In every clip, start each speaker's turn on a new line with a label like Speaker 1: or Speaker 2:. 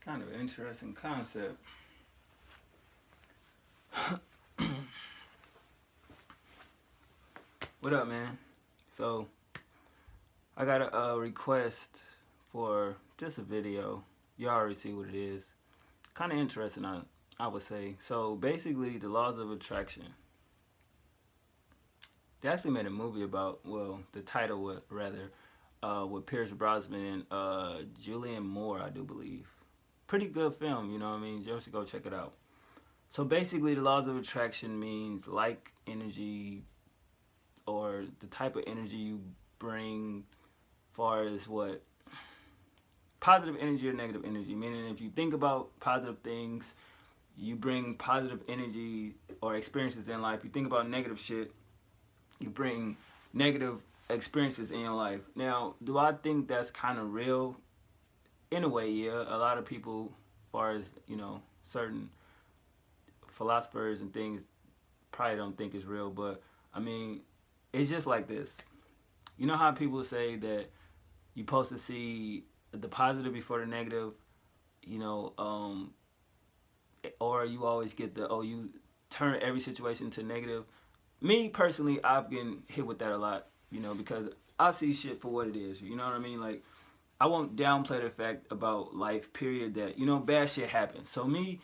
Speaker 1: Kind of interesting concept. What up, man? So, I got a request for just a video. You already see what it is. Kind of interesting, I would say. So, basically, the laws of attraction. They actually made a movie about, well, the title would rather, with Pierce Brosnan and Julianne Moore, I do believe. Pretty good film, you know what I mean? Just go check it out. So basically, the laws of attraction means like energy or the type of energy you bring, far as what positive energy or negative energy. Meaning, if you think about positive things, you bring positive energy or experiences in life. You think about negative shit, you bring negative experiences in your life. Now, do I think that's kind of real? In a way, yeah. A lot of people, as far as certain philosophers and things, probably don't think it's real. But I mean, it's just like this. You know how people say that you're supposed to see the positive before the negative, you know, or you always get the, oh, you turn every situation to negative. Me personally, I've been hit with that a lot, because I see shit for what it is. You know what I mean? Like, I won't downplay the fact about life, period, that, bad shit happens. So me,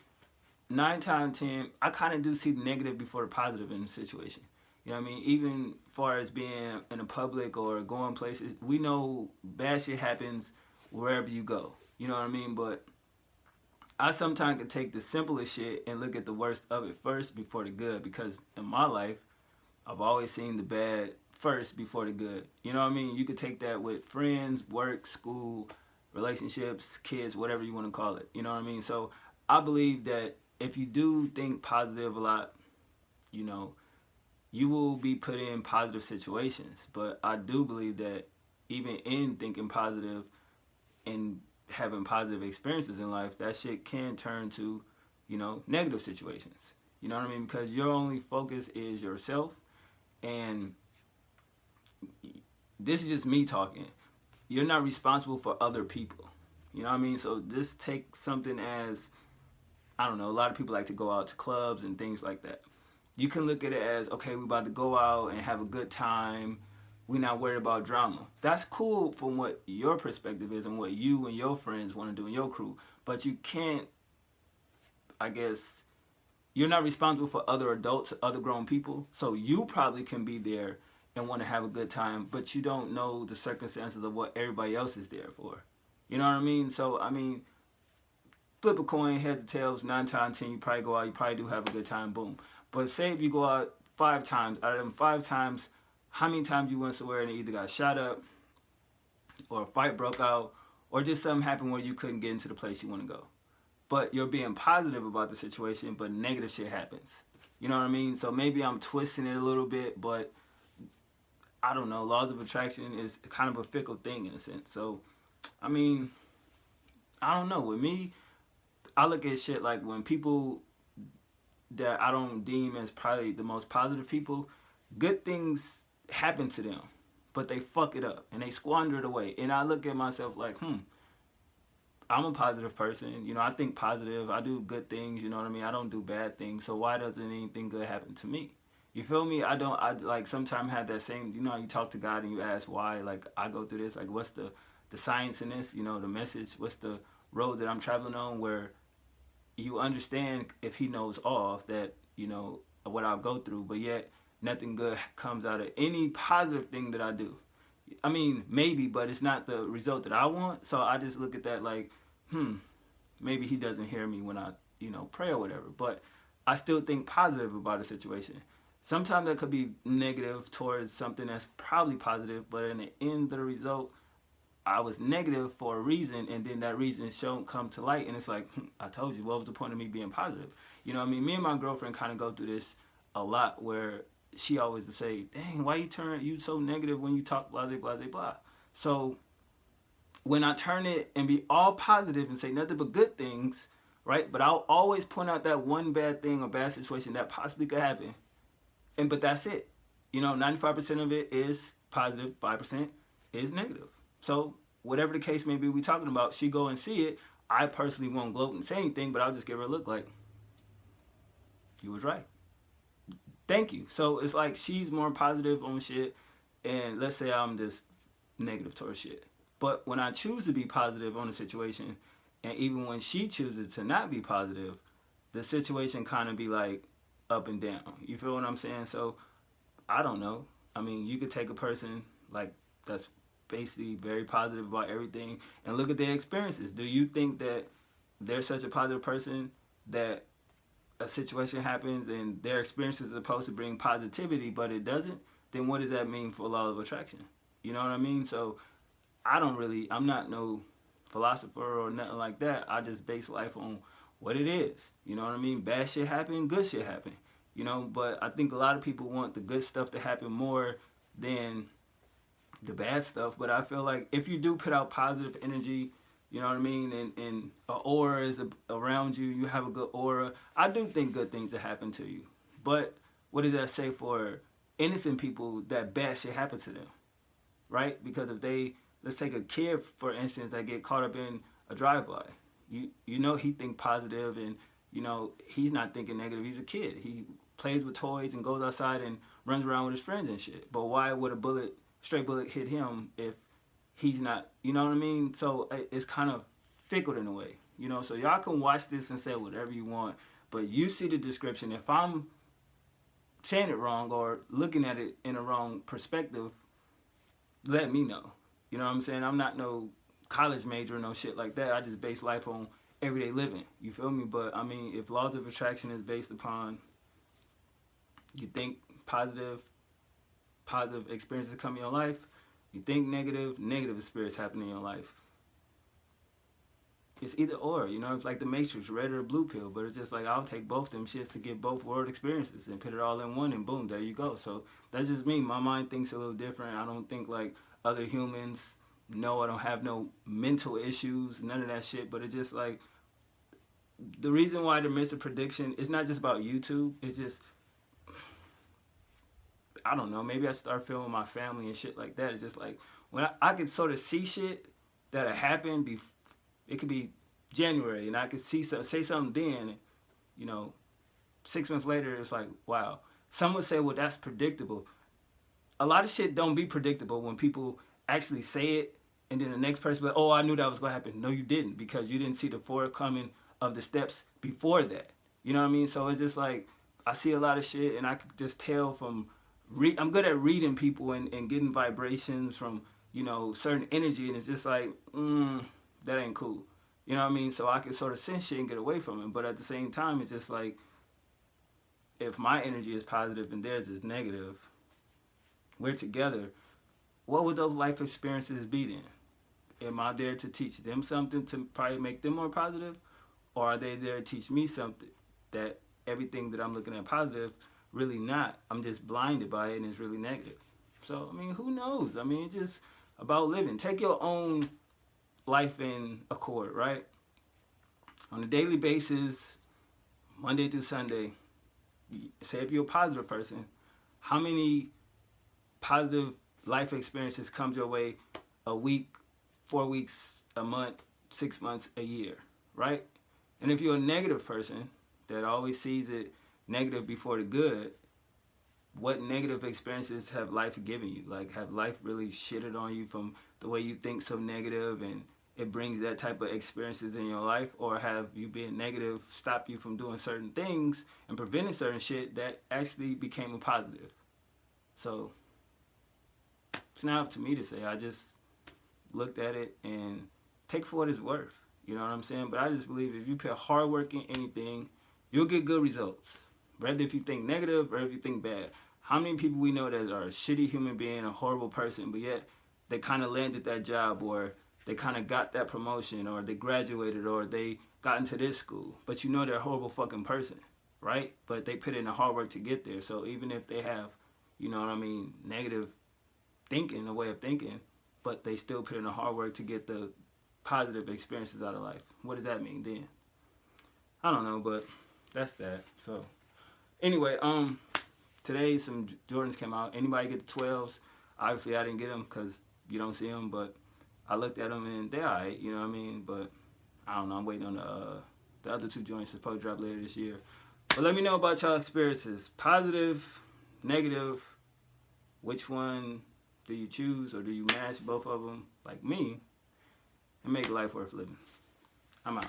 Speaker 1: 9 times 10, I kind of do see the negative before the positive in the situation. You know what I mean? Even far as being in the public or going places, we know bad shit happens wherever you go. You know what I mean? But I sometimes can take the simplest shit and look at the worst of it first before the good, because in my life, I've always seen the bad first before the good. You know what I mean? You could take that with friends, work, school, relationships, kids, whatever you want to call it. You know what I mean? So I believe that if you do think positive a lot, you know, you will be put in positive situations. But I do believe that even in thinking positive and having positive experiences in life, that shit can turn to, negative situations. You know what I mean? Because your only focus is yourself. And this is just me talking. You're not responsible for other people. You know what I mean? So just take something as, I don't know, a lot of people like to go out to clubs and things like that. You can look at it as, okay, we're about to go out and have a good time. We're not worried about drama. That's cool from what your perspective is and what you and your friends want to do in your crew. But you can't, I guess, you're not responsible for other adults, other grown people. So you probably can be there and want to have a good time, but you don't know the circumstances of what everybody else is there for. You know what I mean? So, I mean, flip a coin, heads or tails, 9 times 10, you probably go out, you probably do have a good time, boom. But say if you go out 5 times, out of them 5 times, how many times you went somewhere and it either got shot up, or a fight broke out, or just something happened where you couldn't get into the place you want to go? But you're being positive about the situation, but negative shit happens. You know what I mean? So maybe I'm twisting it a little bit, but I don't know. Laws of attraction is kind of a fickle thing in a sense. So, I mean, I don't know. With me, I look at shit like when people that I don't deem as probably the most positive people, good things happen to them, but they fuck it up and they squander it away. And I look at myself like, I'm a positive person. I think positive. I do good things. You know what I mean? I don't do bad things. So why doesn't anything good happen to me? You feel me? I like sometimes have that same, you talk to God and you ask why, like, I go through this, like, what's the science in this, the message, what's the road that I'm traveling on, where you understand, if he knows all, that, what I'll go through, but yet nothing good comes out of any positive thing that I do. I mean, maybe, but it's not the result that I want. So I just look at that like, maybe he doesn't hear me when I, pray or whatever. But I still think positive about a situation. Sometimes that could be negative towards something that's probably positive, but in the end of the result, I was negative for a reason, and then that reason come to light, and it's like, I told you, what was the point of me being positive? You know what I mean? Me and my girlfriend kind of go through this a lot, where she always would say, dang, why you so negative when you talk blah, blah, blah, blah. So when I turn it and be all positive and say nothing but good things, right? But I'll always point out that one bad thing or bad situation that possibly could happen. But that's it. 95% of it is positive, 5% is negative. So whatever the case may be we talking about, she go and see it. I personally won't gloat and say anything, but I'll just give her a look like, you was right. Thank you. So it's like she's more positive on shit, and let's say I'm just negative towards shit. But when I choose to be positive on a situation, and even when she chooses to not be positive, the situation kind of be like up and down. You feel what I'm saying? So I don't know. I mean, you could take a person like that's basically very positive about everything and look at their experiences. Do you think that they're such a positive person that a situation happens and their experiences are supposed to bring positivity, but it doesn't? Then what does that mean for law of attraction? You know what I mean? So I'm not no philosopher or nothing like that. I just base life on what it is. You know what I mean? Bad shit happen, good shit happen. You know, but I think a lot of people want the good stuff to happen more than the bad stuff. But I feel like if you do put out positive energy, you know what I mean, and an aura is around you, you have a good aura, I do think good things will happen to you. But what does that say for innocent people that bad shit happen to them? Right? Because if they, let's take a kid for instance that get caught up in a drive-by, you know he think positive, and you know he's not thinking negative. He's a kid. He plays with toys and goes outside and runs around with his friends and shit. But why would a straight bullet hit him if he's not? You know what I mean? So it's kind of fickle in a way. You know, so y'all can watch this and say whatever you want, but you see the description. If I'm saying it wrong or looking at it in a wrong perspective, let me know. You know what I'm saying? I'm not no college major or no shit like that. I just base life on everyday living. You feel me? But I mean, if laws of attraction is based upon you think positive experiences come in your life, you think negative experiences happen in your life. It's either or, you know, it's like the Matrix, red or blue pill, but it's just like I'll take both them shits to get both world experiences and put it all in one and boom, there you go. So that's just me. My mind thinks a little different. I don't think like other humans. No, I don't have no mental issues, none of that shit, but it's just like the reason why the missed prediction is not just about YouTube, it's just I don't know, maybe I start feeling my family and shit like that. It's just like when I could sort of see shit that'll happen it could be January, and I could say something then, you know, 6 months later, it's like, wow. Some would say, well, that's predictable. A lot of shit don't be predictable when people actually say it, and then the next person, oh, I knew that was gonna happen. No, you didn't, because you didn't see the forthcoming of the steps before that. You know what I mean? So it's just like I see a lot of shit, and I could just tell from I'm good at reading people and getting vibrations from certain energy, and it's just like that ain't cool. You know what I mean? So I can sort of sense shit and get away from it. But at the same time, it's just like if my energy is positive and theirs is negative, we're together. What would those life experiences be then? Am I there to teach them something to probably make them more positive? Or are they there to teach me something that everything that I'm looking at positive, really not? I'm just blinded by it and it's really negative. So, I mean, who knows? I mean, it's just about living. Take your own life in accord, right? On a daily basis, Monday through Sunday, say if you're a positive person, how many positive life experiences comes your way a week, 4 weeks, a month, 6 months, a year, right? And if you're a negative person that always sees it negative before the good, what negative experiences have life given you? Like, have life really shitted on you from the way you think so negative and it brings that type of experiences in your life? Or have you being negative stop you from doing certain things and preventing certain shit that actually became a positive? So it's not up to me to say. I just looked at it and take for what it's worth. You know what I'm saying? But I just believe if you put hard work in anything, you'll get good results. Whether if you think negative or if you think bad. How many people we know that are a shitty human being, a horrible person, but yet they kind of landed that job, or they kind of got that promotion, or they graduated, or they got into this school. But you know they're a horrible fucking person, right? But they put in the hard work to get there. So even if they have, you know what I mean, negative thinking, a way of thinking, but they still put in the hard work to get the positive experiences out of life. What does that mean then? I don't know, but that's that. So anyway, today some Jordans came out. Anybody get the 12s? Obviously I didn't get them because you don't see them, but I looked at them and they're alright, you know what I mean? But I don't know. I'm waiting on the other 2 joints to supposed to drop later this year. But let me know about y'all experiences. Positive, negative. Which one do you choose, or do you match both of them like me and make life worth living? I'm out.